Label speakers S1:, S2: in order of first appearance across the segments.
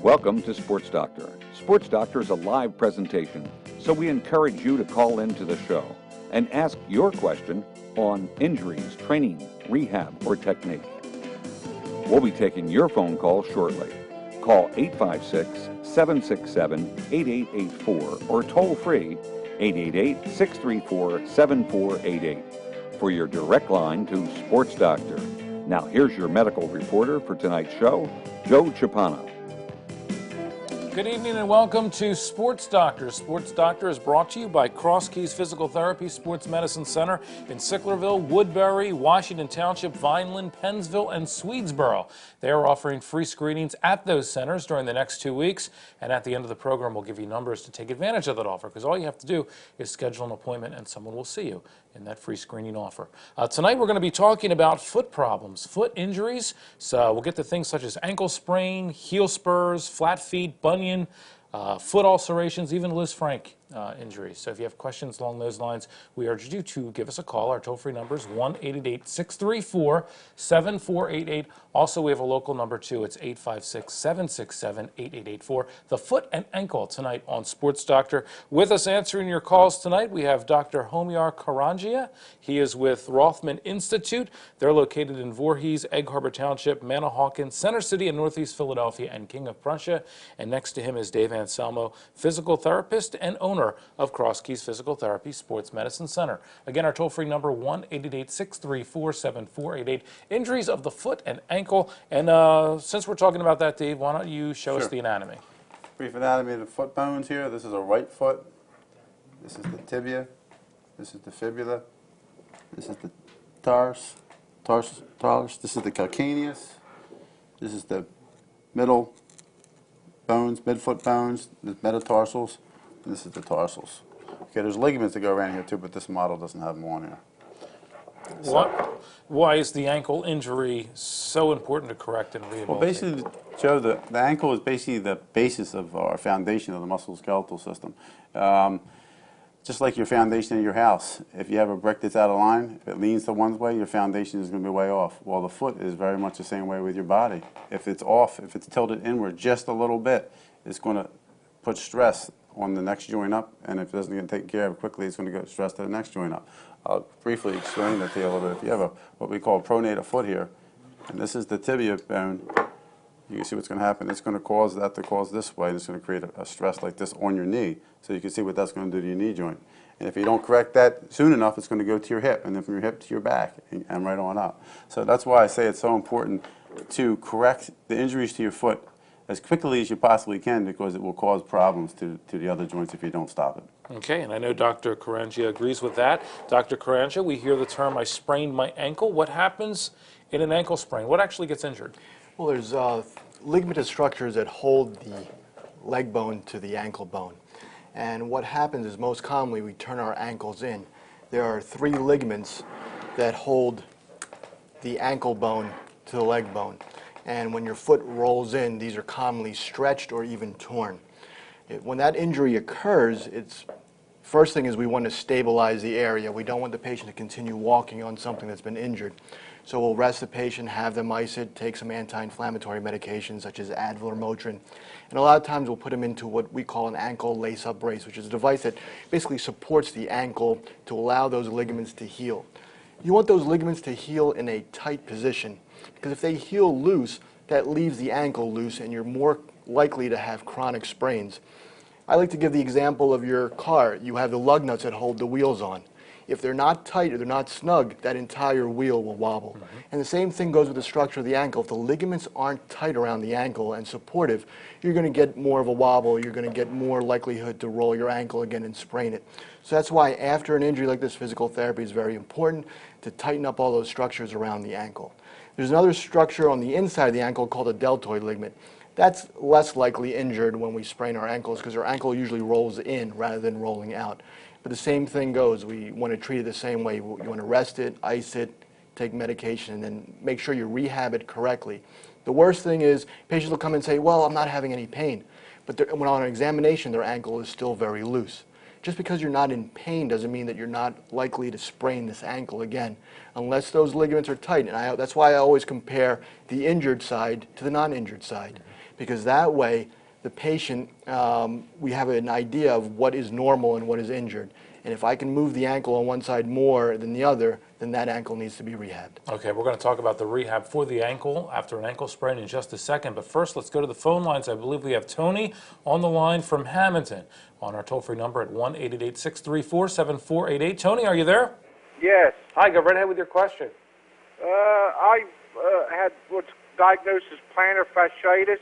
S1: Welcome to Sports Doctor. Sports Doctor is a live presentation, so we encourage you to call into the show and ask your question on injuries, training, rehab, or technique. We'll be taking your phone call shortly. Call 856-767-8884 or toll free 888-634-7488 for your direct line to Sports Doctor. Now here's your medical reporter for tonight's show, Joe Chapana.
S2: Good evening and welcome to Sports Doctor. Sports Doctor is brought to you by Cross Keys Physical Therapy Sports Medicine Center in Sicklerville, Woodbury, Washington Township, Vineland, Pennsville, and Swedesboro. They are offering free screenings at those centers during the next 2 weeks, and at the end of the program we'll give you numbers to take advantage of that offer, because all you have to do is schedule an appointment and someone will see you in that free screening offer. Tonight we're going to be talking about foot problems, foot injuries. So we'll get to things such as ankle sprain, heel spurs, flat feet, bunion, foot ulcerations, even Liz Frank injuries. So if you have questions along those lines, we urge you to give us a call. Our toll-free number is 1-888-634-7488. Also, we have a local number, too. It's 856-767-8884. The foot and ankle tonight on Sports Doctor. With us answering your calls tonight, we have Dr. Homyar Karanjia. He is with Rothman Institute. They're located in Voorhees, Egg Harbor Township, Manahawkin, Center City in Northeast Philadelphia, and King of Prussia. And next to him is Dave Anselmo, physical therapist and owner of Cross Keys Physical Therapy Sports Medicine Center. Again, our toll-free number, 1-888-634-7488. Injuries of the foot and ankle. And since we're talking about that, Dave, why don't you show us the anatomy?
S3: Brief anatomy of the foot bones here. This is a right foot. This is the tibia. This is the fibula. This is the tarsus. This is the calcaneus. This is the middle bones, midfoot bones, the metatarsals. And this is the tarsals. Okay, there's ligaments that go around here too, but this model doesn't have them on here.
S2: Why is the ankle injury so important to correct and rehabilitate?
S3: Well, basically, Joe, the ankle is basically the basis of our foundation of the musculoskeletal system. Just like your foundation in your house. If you have a brick that's out of line, if it leans to one way, your foundation is going to be way off. Well, the foot is very much the same way with your body. If it's off, if it's tilted inward just a little bit, it's going to put stress on the next joint up, and if it doesn't get taken care of quickly, it's going to go stress to the next joint up. I'll briefly explain that to you a little bit. If you have what we call a pronator foot here, and this is the tibia bone, you can see what's going to happen. It's going to cause that to cause this way, and it's going to create a stress like this on your knee. So you can see what that's going to do to your knee joint. And if you don't correct that soon enough, it's going to go to your hip, and then from your hip to your back, and right on up. So that's why I say it's so important to correct the injuries to your foot as quickly as you possibly can, because it will cause problems to the other joints if you don't stop it.
S2: Okay, and I know Dr. Karanjia agrees with that. Dr. Karanjia, we hear the term, I sprained my ankle. What happens in an ankle sprain? What actually gets injured?
S4: Well, there's ligamentous structures that hold the leg bone to the ankle bone. And what happens is most commonly we turn our ankles in. There are 3 ligaments that hold the ankle bone to the leg bone. And when your foot rolls in, these are commonly stretched or even torn. When that injury occurs, first thing is we want to stabilize the area. We don't want the patient to continue walking on something that's been injured. So we'll rest the patient, have them ice it, take some anti-inflammatory medications such as Advil or Motrin. And a lot of times we'll put them into what we call an ankle lace-up brace, which is a device that basically supports the ankle to allow those ligaments to heal. You want those ligaments to heal in a tight position, because if they heal loose, that leaves the ankle loose and you're more likely to have chronic sprains. I like to give the example of your car. You have the lug nuts that hold the wheels on. If they're not tight or they're not snug, that entire wheel will wobble. And the same thing goes with the structure of the ankle. If the ligaments aren't tight around the ankle and supportive, you're going to get more of a wobble. You're going to get more likelihood to roll your ankle again and sprain it. So that's why after an injury like this, physical therapy is very important to tighten up all those structures around the ankle. There's another structure on the inside of the ankle called a deltoid ligament. That's less likely injured when we sprain our ankles because our ankle usually rolls in rather than rolling out. But the same thing goes. We want to treat it the same way. You want to rest it, ice it, take medication, and then make sure you rehab it correctly. The worst thing is patients will come and say, well, I'm not having any pain. But when on an examination, their ankle is still very loose. Just because you're not in pain doesn't mean that you're not likely to sprain this ankle again, unless those ligaments are tight. And that's why I always compare the injured side to the non-injured side. because that way the patient, we have an idea of what is normal and what is injured. And if I can move the ankle on one side more than the other, then that ankle needs to be rehabbed.
S2: Okay, we're going to talk about the rehab for the ankle after an ankle sprain in just a second. But first, let's go to the phone lines. I believe we have Tony on the line from Hamilton on our toll-free number at 1-888-634-7488. Tony, are you there?
S5: Yes.
S2: Hi, go right ahead with your question.
S5: I had what's diagnosed as plantar fasciitis,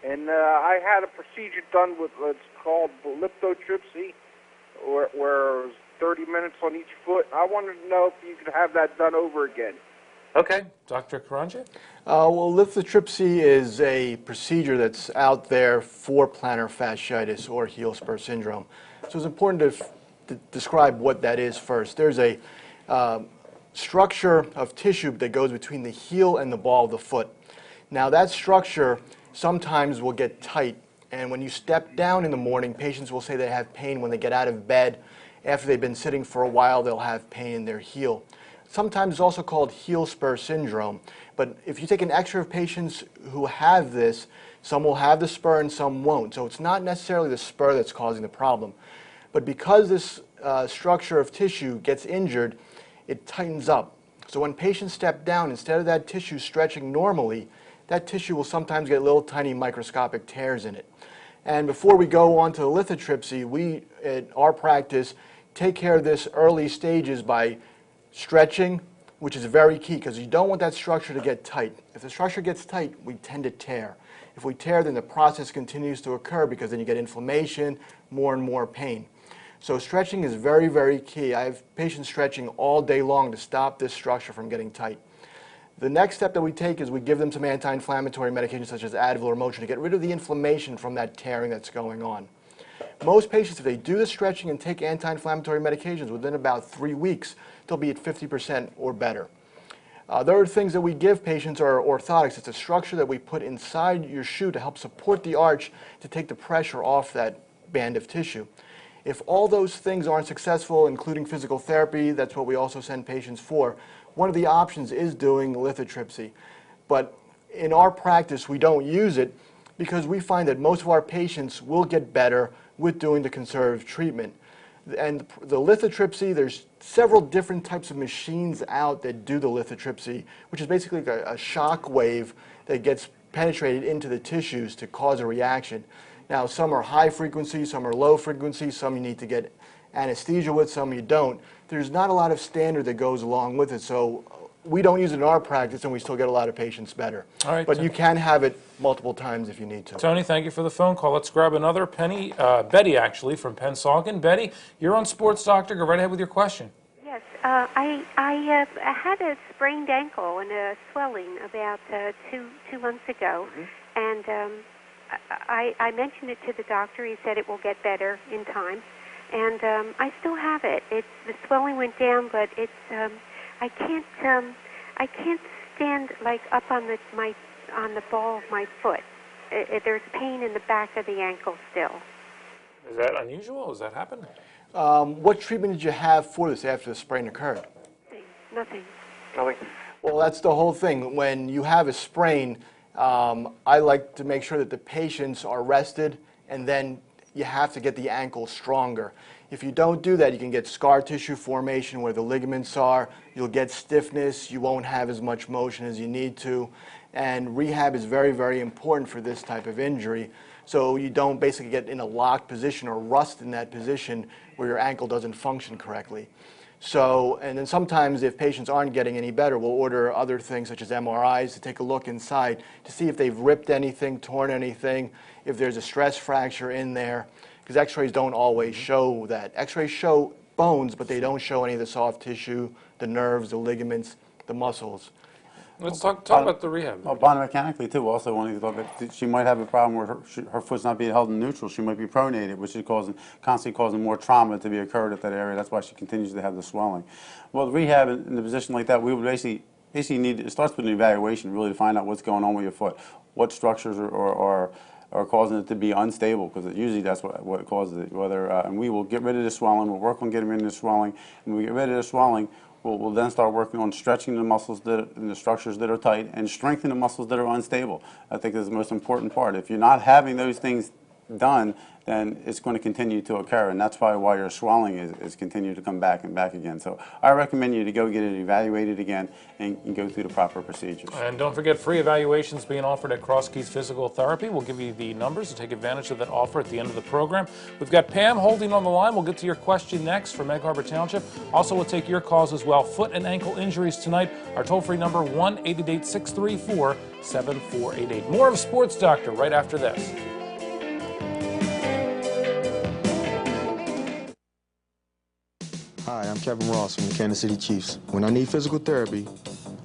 S5: and I had a procedure done with what's called lithotripsy, where it was 30 minutes on each foot. I wanted to know if you could have that done over again.
S2: Okay, Dr. Karanjia?
S4: Well, lithotripsy is a procedure that's out there for plantar fasciitis or heel spur syndrome. So it's important to describe what that is first. There's a structure of tissue that goes between the heel and the ball of the foot. Now that structure sometimes will get tight, and when you step down in the morning, patients will say they have pain when they get out of bed. After they've been sitting for a while, they'll have pain in their heel. Sometimes it's also called heel spur syndrome, but if you take an X-ray of patients who have this, some will have the spur and some won't. So it's not necessarily the spur that's causing the problem. But because this structure of tissue gets injured, it tightens up. So when patients step down, instead of that tissue stretching normally, that tissue will sometimes get little tiny microscopic tears in it. And before we go on to the lithotripsy, we, at our practice, take care of this early stages by stretching, which is very key because you don't want that structure to get tight. If the structure gets tight, we tend to tear. If we tear, then the process continues to occur because then you get inflammation, more and more pain. So stretching is very, very key. I have patients stretching all day long to stop this structure from getting tight. The next step that we take is we give them some anti-inflammatory medications such as Advil or Motrin to get rid of the inflammation from that tearing that's going on. Most patients, if they do the stretching and take anti-inflammatory medications, within about 3 weeks, they'll be at 50% or better. The other things that we give patients are orthotics. It's a structure that we put inside your shoe to help support the arch to take the pressure off that band of tissue. If all those things aren't successful, including physical therapy, that's what we also send patients for. One of the options is doing lithotripsy. But in our practice, we don't use it because we find that most of our patients will get better with doing the conservative treatment. And the lithotripsy, there's several different types of machines out that do the lithotripsy, which is basically a shock wave that gets penetrated into the tissues to cause a reaction. Now, some are high frequency, some are low frequency, some you need to get anesthesia with, some you don't. There's not a lot of standard that goes along with it, so we don't use it in our practice and we still get a lot of patients better.
S2: All right,
S4: but you can have it multiple times if you need to.
S2: Tony, thank you for the phone call. Let's grab another. Betty, actually, from Pensauken. Betty, you're on Sports Doctor. Go right ahead with your question.
S6: Yes, I had a sprained ankle and a swelling about two months ago, and I mentioned it to the doctor. He said it will get better in time, and I still have it. The swelling went down, but it's I can't stand like up on the ball of my foot. There's pain in the back of the ankle still.
S2: Is that unusual? Has that happened?
S4: What treatment did you have for this after the sprain occurred?
S6: Nothing.
S4: Well, that's the whole thing. When you have a sprain, I like to make sure that the patients are rested, and then you have to get the ankle stronger. If you don't do that, you can get scar tissue formation where the ligaments are. You'll get stiffness. You won't have as much motion as you need to. And rehab is very, very important for this type of injury. So you don't basically get in a locked position or rust in that position where your ankle doesn't function correctly. So, and then sometimes if patients aren't getting any better, we'll order other things such as MRIs to take a look inside to see if they've ripped anything, torn anything, if there's a stress fracture in there, because x-rays don't always show that. X-rays show bones, but they don't show any of the soft tissue, the nerves, the ligaments, the muscles.
S2: Let's talk about the rehab.
S3: Biomechanically, too, also wanting to talk about, she might have a problem where her foot's not being held in neutral. She might be pronated, which is constantly causing more trauma to be occurred at that area. That's why she continues to have the swelling. Well, the rehab in a position like that, we would basically need, it starts with an evaluation, really, to find out what's going on with your foot. What structures are causing it to be unstable, because usually that's what causes it. And we will get rid of the swelling. We'll work on getting rid of the swelling. And when we get rid of the swelling, we'll then start working on stretching the muscles and the structures that are tight and strengthening the muscles that are unstable. I think is the most important part. If you're not having those things done, then it's going to continue to occur, and that's probably why your swelling is continue to come back and back again. So I recommend you to go get it evaluated again and go through the proper procedures.
S2: And don't forget, free evaluations being offered at Cross Keys Physical Therapy. We'll give you the numbers to take advantage of that offer at the end of the program. We've got Pam holding on the line. We'll get to your question next from Egg Harbor Township. Also, we'll take your calls as well. Foot and ankle injuries tonight. Our toll-free number, 1-888-634-7488. More of Sports Doctor right after this.
S7: Hi, I'm Kevin Ross from the Kansas City Chiefs. When I need physical therapy,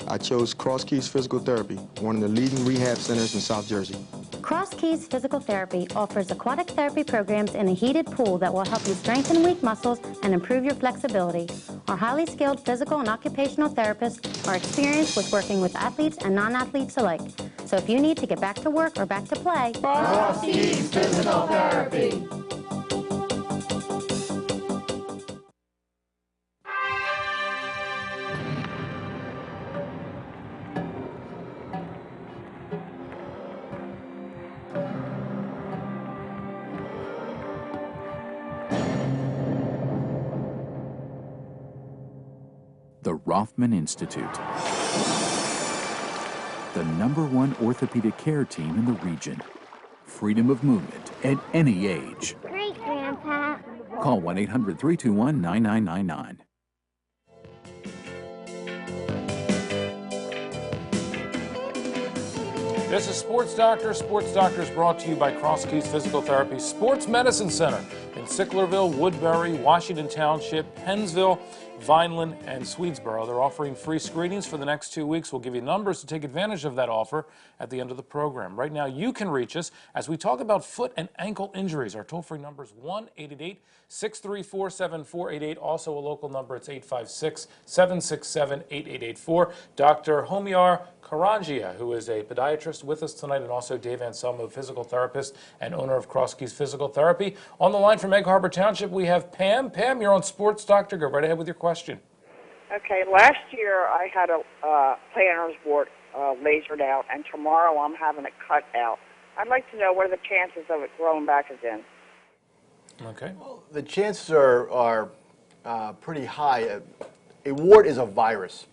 S7: I chose Cross Keys Physical Therapy, one of the leading rehab centers in South Jersey.
S8: Cross Keys Physical Therapy offers aquatic therapy programs in a heated pool that will help you strengthen weak muscles and improve your flexibility. Our highly skilled physical and occupational therapists are experienced with working with athletes and non-athletes alike. So if you need to get back to work or back to play,
S9: Cross Keys Physical Therapy.
S10: The Rothman Institute, the #1 orthopedic care team in the region. Freedom of movement at any age.
S8: Great, Grandpa.
S10: Call 1-800-321-9999.
S2: This is Sports Doctor. Sports Doctor is brought to you by Cross Keys Physical Therapy Sports Medicine Center in Sicklerville, Woodbury, Washington Township, Pennsville, Vineland, and Swedesboro. They're offering free screenings for the next 2 weeks. We'll give you numbers to take advantage of that offer at the end of the program. Right now, you can reach us as we talk about foot and ankle injuries. Our toll-free number is 1-888-634-7488. Also a local number, it's 856-767-8884. Dr. Homyar Karanjia, who is a podiatrist with us tonight, and also Dave Anselmo, physical therapist and owner of Cross Keys Physical Therapy. On the line from Egg Harbor Township, we have Pam. Pam, you're on Sports Doctor. Go right ahead with your question.
S11: Okay, last year I had a planner's board lasered out, and tomorrow I'm having it cut out. I'd like to know what are the chances of it growing back again.
S2: Okay.
S4: Well, the chances are pretty high. A wart is a virus.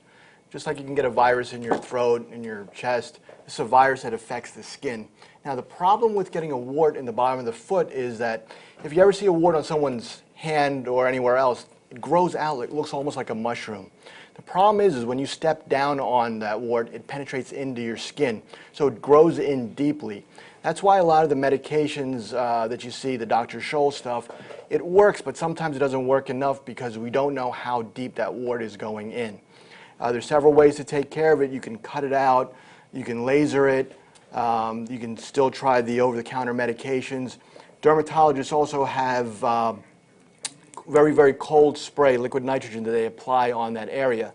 S4: Just like you can get a virus in your throat, in your chest, it's a virus that affects the skin. Now, the problem with getting a wart in the bottom of the foot is that if you ever see a wart on someone's hand or anywhere else, it grows out, it looks almost like a mushroom. The problem is when you step down on that wart, it penetrates into your skin, so it grows in deeply. That's why a lot of the medications that you see, the Dr. Scholl stuff, it works, but sometimes it doesn't work enough because we don't know how deep that wart is going in. There's several ways to take care of it. You can cut it out, you can laser it, you can still try the over-the-counter medications. Dermatologists also have very, very cold spray, liquid nitrogen, that they apply on that area.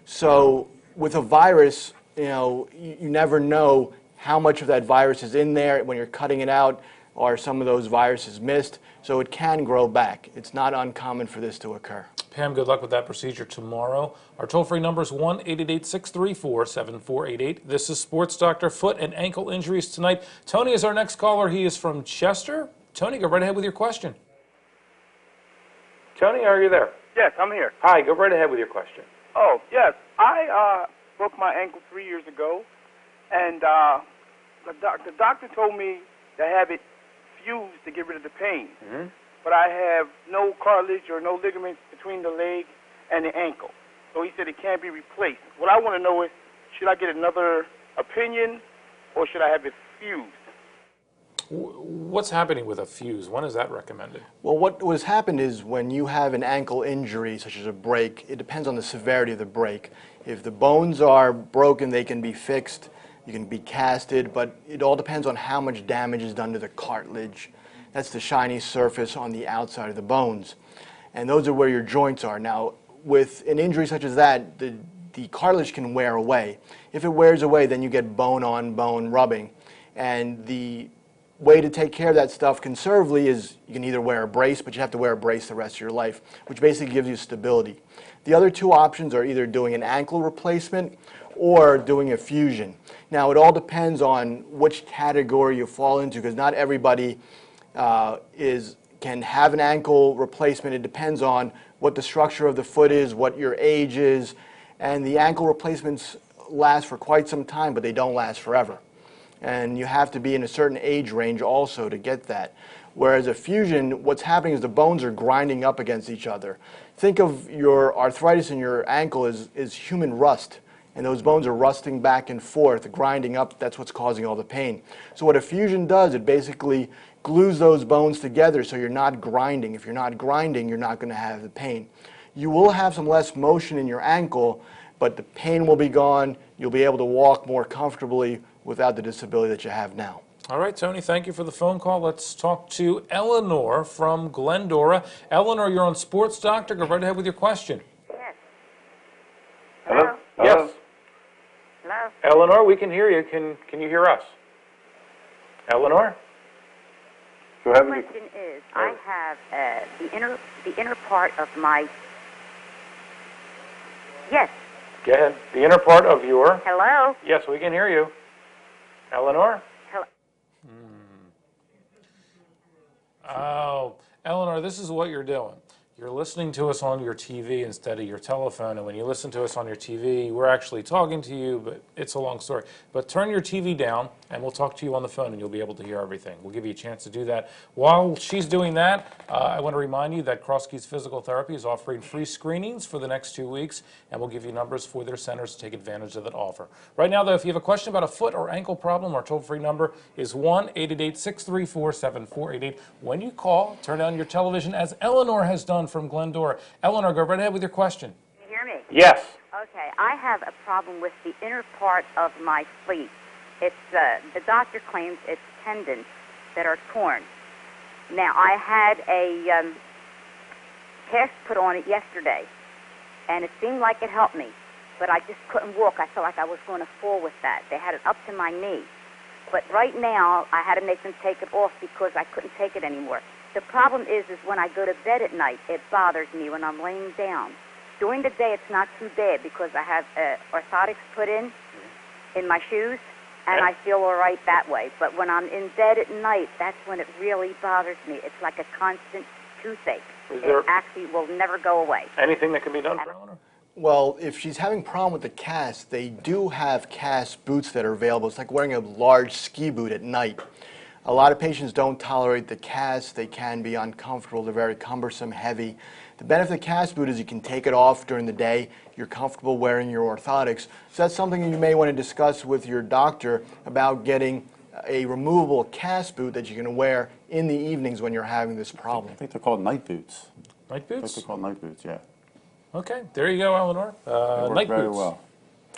S4: So with a virus, you never know how much of that virus is in there. When you're cutting it out, are some of those viruses missed? So it can grow back. It's not uncommon for this to occur.
S2: Pam, good luck with that procedure tomorrow. Our toll-free number is 1-888-634-7488. This is Sports Doctor, foot and ankle injuries tonight. Tony is our next caller. He is from Chester. Tony, go right ahead with your question. Tony, are you there?
S12: Yes, I'm here.
S2: Hi, go right ahead with your question.
S12: Oh, yes. I broke my ankle 3 years ago, and the doctor told me to have it fused to get rid of the pain. Mm-hmm. But I have no cartilage or no ligaments between the leg and the ankle. So he said it can't be replaced. What I want to know is, should I get another opinion or should I have it fused?
S2: What's happening with a fuse? When is that recommended?
S4: Well, what has happened is when you have an ankle injury, such as a break, it depends on the severity of the break. If the bones are broken, they can be fixed, you can be casted, but it all depends on how much damage is done to the cartilage. That's the shiny surface on the outside of the bones. And those are where your joints are. Now, with an injury such as that, the cartilage can wear away. If it wears away, then you get bone-on-bone rubbing. And the way to take care of that stuff conservatively is you can either wear a brace, but you have to wear a brace the rest of your life, which basically gives you stability. The other two options are either doing an ankle replacement or doing a fusion. Now, it all depends on which category you fall into, because not everybody can have an ankle replacement. It depends on what the structure of the foot is, what your age is, and the ankle replacements last for quite some time, but they don't last forever. And you have to be in a certain age range also to get that. Whereas a fusion, what's happening is the bones are grinding up against each other. Think of your arthritis in your ankle as human rust, and those bones are rusting back and forth, grinding up. That's what's causing all the pain. So what a fusion does, it basically glues those bones together so you're not grinding. If you're not grinding, you're not going to have the pain. You will have some less motion in your ankle, but the pain will be gone. You'll be able to walk more comfortably without the disability that you have now.
S2: All right, Tony, thank you for the phone call. Let's talk to Eleanor from Glendora. Eleanor, you're on Sports Doctor. Go right ahead with your question.
S13: Yes.
S2: Hello?
S13: Hello?
S2: Yes.
S13: Hello?
S2: Eleanor, we can hear you. Can you hear us? Eleanor? Go ahead.
S13: The question is, I have the inner part of my... Yes.
S2: Go ahead. The inner part of your...
S13: Hello?
S2: Yes, we can hear you. Eleanor?
S13: Hello?
S2: Oh, Eleanor, this is what you're doing. You're listening to us on your TV instead of your telephone, and when you listen to us on your TV, we're actually talking to you, but it's a long story. But turn your TV down, and we'll talk to you on the phone, and you'll be able to hear everything. We'll give you a chance to do that. While she's doing that, I want to remind you that Cross Keys Physical Therapy is offering free screenings for the next 2 weeks, and we'll give you numbers for their centers to take advantage of that offer. Right now, though, if you have a question about a foot or ankle problem, our toll-free number is 1-888-634-7488. When you call, turn on your television, as Eleanor has done from Glendora. Eleanor, go right ahead with your question.
S13: Can you hear me?
S2: Yes.
S13: Okay, I have a problem with the inner part of my feet. It's the doctor claims it's tendons that are torn. Now, I had a cast put on it yesterday, and it seemed like it helped me, but I just couldn't walk. I felt like I was going to fall with that. They had it up to my knee. But right now, I had to make them take it off because I couldn't take it anymore. The problem is when I go to bed at night, it bothers me when I'm laying down. During the day, it's not too bad because I have orthotics put in my shoes, and I feel all right that way. But when I'm in bed at night, that's when it really bothers me. It's like a constant toothache. It actually will never go away.
S2: Anything that can be done for Eleanor?
S4: Well, if she's having a problem with the cast, they do have cast boots that are available. It's like wearing a large ski boot at night. A lot of patients don't tolerate the cast. They can be uncomfortable. They're very cumbersome, heavy. The benefit of the cast boot is you can take it off during the day. You're comfortable wearing your orthotics. So that's something you may want to discuss with your doctor about getting a removable cast boot that you can wear in the evenings when you're having this problem.
S3: I think they're called night boots.
S2: Night boots?
S3: I think they're called night boots, yeah.
S2: Okay, there you go, Eleanor.
S3: They work
S2: night
S3: very
S2: boots.
S3: well.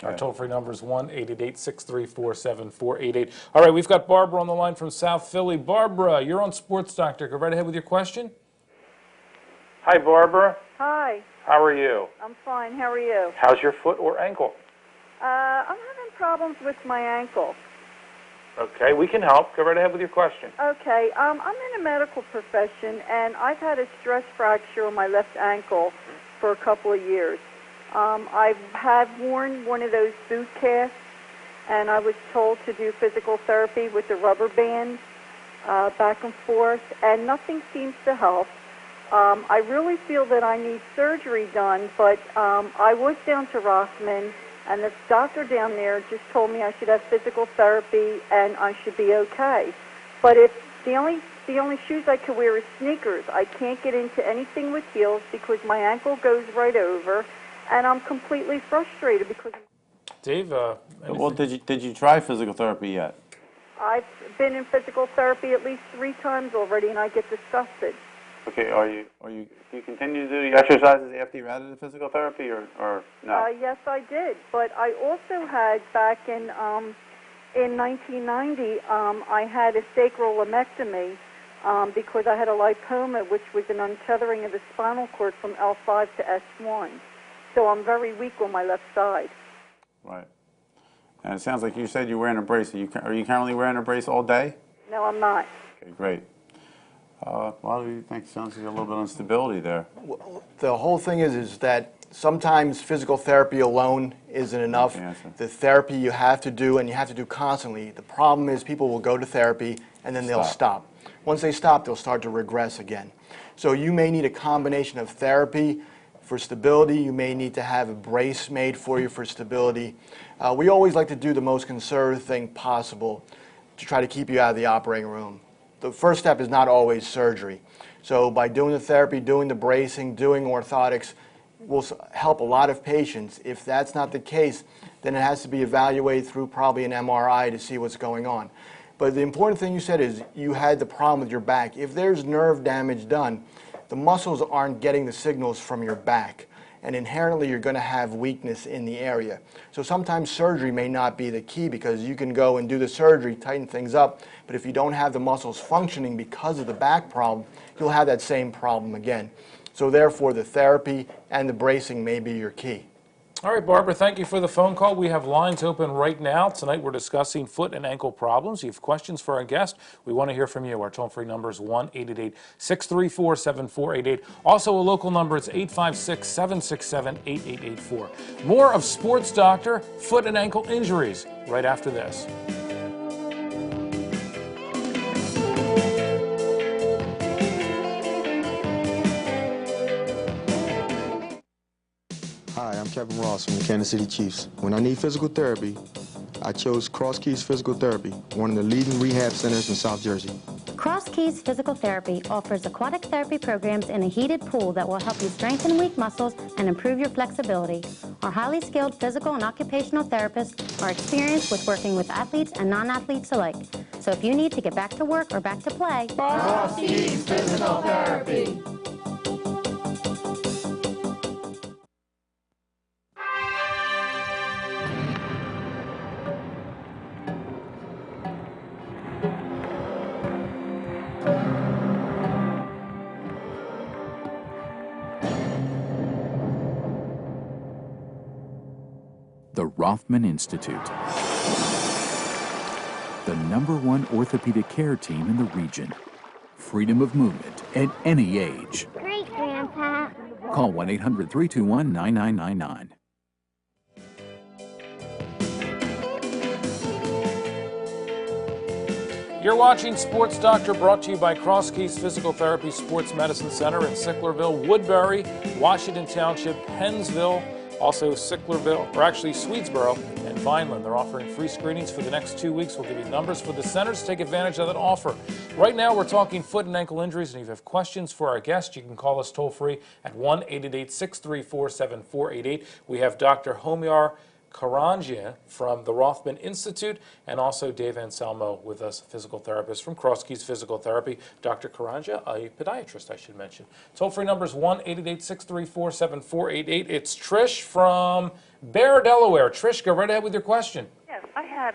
S2: Our toll-free number is 1-888-634-7488. All right, we've got Barbara on the line from South Philly. Barbara, you're on Sports Doctor. Go right ahead with your question. Hi, Barbara.
S14: Hi.
S2: How are you?
S14: I'm fine. How are you?
S2: How's your foot or ankle?
S14: I'm having problems with my ankle.
S2: Okay, we can help. Go right ahead with your question.
S14: Okay. I'm in a medical profession, and I've had a stress fracture on my left ankle for a couple of years. I have worn one of those boot casts, and I was told to do physical therapy with the rubber band back and forth, and nothing seems to help. I really feel that I need surgery done, but I was down to Rockman, and the doctor down there just told me I should have physical therapy and I should be okay. But if the only shoes I could wear is sneakers, I can't get into anything with heels because my ankle goes right over, and I'm completely frustrated because.
S2: Dave,
S3: well, did you try physical therapy yet?
S14: I've been in physical therapy at least 3 times already, and I get disgusted.
S3: Okay, do you continue to do the exercises after you added the physical therapy, or no?
S14: Yes, I did. But I also had back in 1990, I had a sacral lumpectomy because I had a lipoma, which was an untethering of the spinal cord from L5 to S1. So I'm very weak on my left side.
S3: Right. And it sounds like you said you're wearing a brace. Are you currently wearing a brace all day?
S14: No, I'm not.
S3: Okay, great. Why do you think? Sounds like a little bit of instability there.
S4: The whole thing is that sometimes physical therapy alone isn't enough. The therapy you have to do, and you have to do constantly. The problem is people will go to therapy and then they'll stop. Once they stop, they'll start to regress again. So you may need a combination of therapy for stability. You may need to have a brace made for you for stability. We always like to do the most conservative thing possible to try to keep you out of the operating room. The first step is not always surgery. So by doing the therapy, doing the bracing, doing orthotics will help a lot of patients. If that's not the case, then it has to be evaluated through probably an MRI to see what's going on. But the important thing you said is you had the problem with your back. If there's nerve damage done, the muscles aren't getting the signals from your back, and inherently you're going to have weakness in the area. So sometimes surgery may not be the key, because you can go and do the surgery, tighten things up, but if you don't have the muscles functioning because of the back problem, you'll have that same problem again. So therefore the therapy and the bracing may be your key.
S2: All right, Barbara, thank you for the phone call. We have lines open right now. Tonight we're discussing foot and ankle problems. You have questions for our guest, we want to hear from you. Our toll-free number is 1-888-634-7488. Also a local number, it's 856-767-8884. More of Sports Doctor, foot and ankle injuries, right after this.
S7: Hi, I'm Kevin Ross from the Kansas City Chiefs. When I need physical therapy, I chose Cross Keys Physical Therapy, one of the leading rehab centers in South Jersey.
S8: Cross Keys Physical Therapy offers aquatic therapy programs in a heated pool that will help you strengthen weak muscles and improve your flexibility. Our highly skilled physical and occupational therapists are experienced with working with athletes and non-athletes alike. So if you need to get back to work or back to play,
S9: Cross Keys Physical Therapy.
S10: The Rothman Institute, the #1 orthopedic care team in the region. Freedom of movement at any age.
S8: Great, Grandpa.
S10: Call 1-800-321-9999.
S2: You're watching Sports Doctor, brought to you by Cross Keys Physical Therapy Sports Medicine Center in Sicklerville, Woodbury, Washington Township, Pennsville, also Sicklerville, or actually Swedesboro and Vineland. They're offering free screenings for the next 2 weeks. We'll give you numbers for the centers. Take advantage of that offer. Right now, we're talking foot and ankle injuries, and if you have questions for our guest, you can call us toll-free at 1-888-634-7488. We have Dr. Homyar Karanjia from the Rothman Institute, and also Dave Anselmo with us, physical therapist from Cross Keys Physical Therapy. Dr. Karanjia, a podiatrist, I should mention. Toll-free number is 1-888-634-7488. It's Trish from Bear, Delaware. Trish, go right ahead with your question.
S15: Yes, I had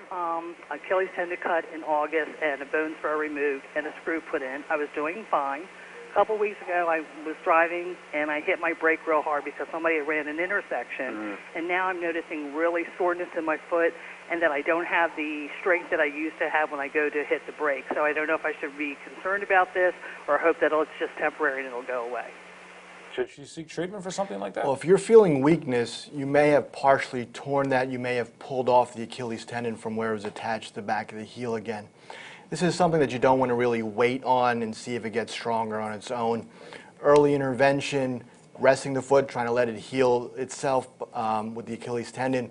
S15: Achilles tendon cut in August and a bone throw removed and a screw put in. I was doing fine. A couple weeks ago, I was driving and I hit my brake real hard because somebody had ran an intersection, and now I'm noticing really soreness in my foot and that I don't have the strength that I used to have when I go to hit the brake. So I don't know if I should be concerned about this or hope that it's just temporary and it'll go away.
S2: Should you seek treatment for something like that?
S4: Well, if you're feeling weakness, you may have partially torn that. You may have pulled off the Achilles tendon from where it was attached to the back of the heel again. This is something that you don't want to really wait on and see if it gets stronger on its own. Early intervention, resting the foot, trying to let it heal itself with the Achilles tendon,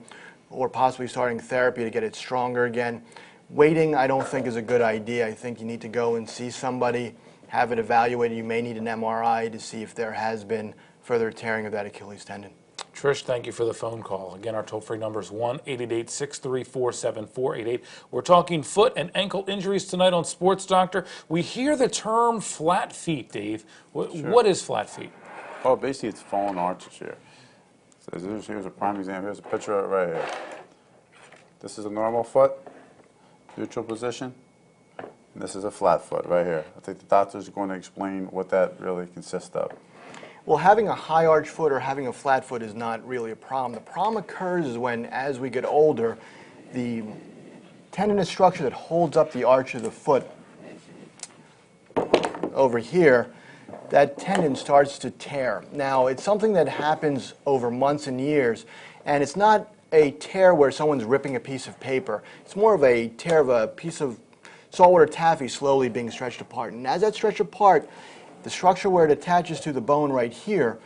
S4: or possibly starting therapy to get it stronger again. Waiting, I don't think, is a good idea. I think you need to go and see somebody, have it evaluated. You may need an MRI to see if there has been further tearing of that Achilles tendon.
S2: Trish, thank you for the phone call. Again, our toll-free number is 1-888-634-7488. We're talking foot and ankle injuries tonight on Sports Doctor. We hear the term flat feet, Dave. What is flat feet?
S3: Oh, basically it's fallen arches here. So here's a prime example. Here's a picture of it right here. This is a normal foot, neutral position, and this is a flat foot right here. I think the doctor's going to explain what that really consists of.
S4: Well, having a high arch foot or having a flat foot is not really a problem. The problem occurs is when, as we get older, the tendinous structure that holds up the arch of the foot over here, that tendon starts to tear. Now, it's something that happens over months and years, and it's not a tear where someone's ripping a piece of paper. It's more of a tear of a piece of saltwater taffy slowly being stretched apart. And as that stretched apart, the structure where it attaches to the bone right here,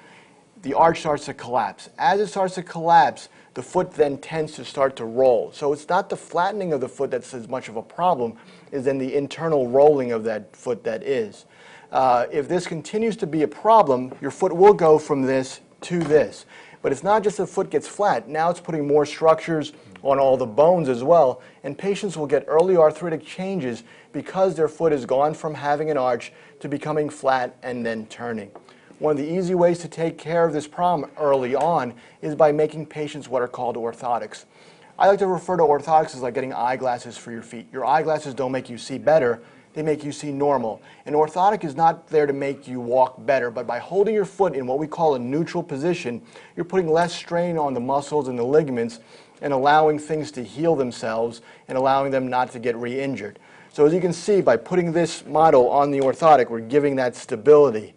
S4: the arch starts to collapse. As it starts to collapse, the foot then tends to start to roll. So it's not the flattening of the foot that's as much of a problem as in the internal rolling of that foot that is. If this continues to be a problem, your foot will go from this to this. But it's not just the foot gets flat. Now it's putting more structures on all the bones as well, and patients will get early arthritic changes because their foot has gone from having an arch to becoming flat and then turning. One of the easy ways to take care of this problem early on is by making patients what are called orthotics. I like to refer to orthotics as like getting eyeglasses for your feet. Your eyeglasses don't make you see better, they make you see normal. An orthotic is not there to make you walk better, but by holding your foot in what we call a neutral position, you're putting less strain on the muscles and the ligaments and allowing things to heal themselves and allowing them not to get re-injured. So as you can see, by putting this model on the orthotic, we're giving that stability,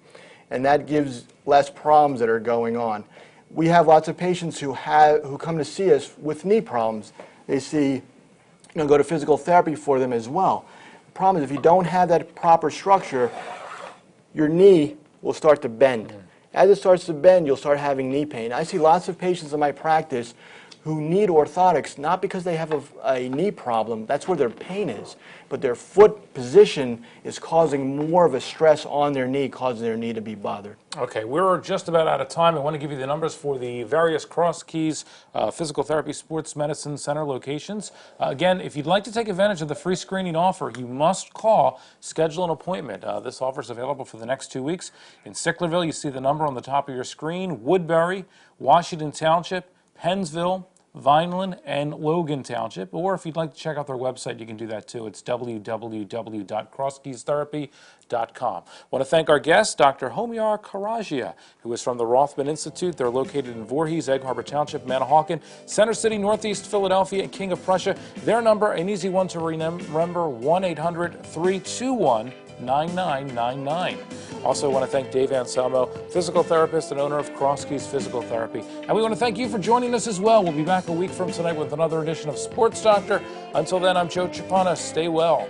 S4: and that gives less problems that are going on. We have lots of patients who come to see us with knee problems. They see, go to physical therapy for them as well. The problem is if you don't have that proper structure, your knee will start to bend. As it starts to bend, you'll start having knee pain. I see lots of patients in my practice who need orthotics, not because they have a knee problem, that's where their pain is, but their foot position is causing more of a stress on their knee, causing their knee to be bothered.
S2: Okay, we're just about out of time. I want to give you the numbers for the various Cross Keys Physical Therapy Sports Medicine Center locations. Again, if you'd like to take advantage of the free screening offer, you must call, schedule an appointment. This offer is available for the next 2 weeks. In Sicklerville, you see the number on the top of your screen. Woodbury, Washington Township, Pennsville, Vineland, and Logan Township. Or if you'd like to check out their website, you can do that too. It's www.crosskeystherapy.com. I want to thank our guest, Dr. Homyar Karanjia, who is from the Rothman Institute. They're located in Voorhees, Egg Harbor Township, Manahawkin, Center City, Northeast Philadelphia, and King of Prussia. Their number, an easy one to remember, 1-800-321-9999. Also want to thank Dave Anselmo, physical therapist and owner of Cross Keys Physical Therapy. And we want to thank you for joining us as well. We'll be back a week from tonight with another edition of Sports Doctor. Until then, I'm Joe Chapana. Stay well.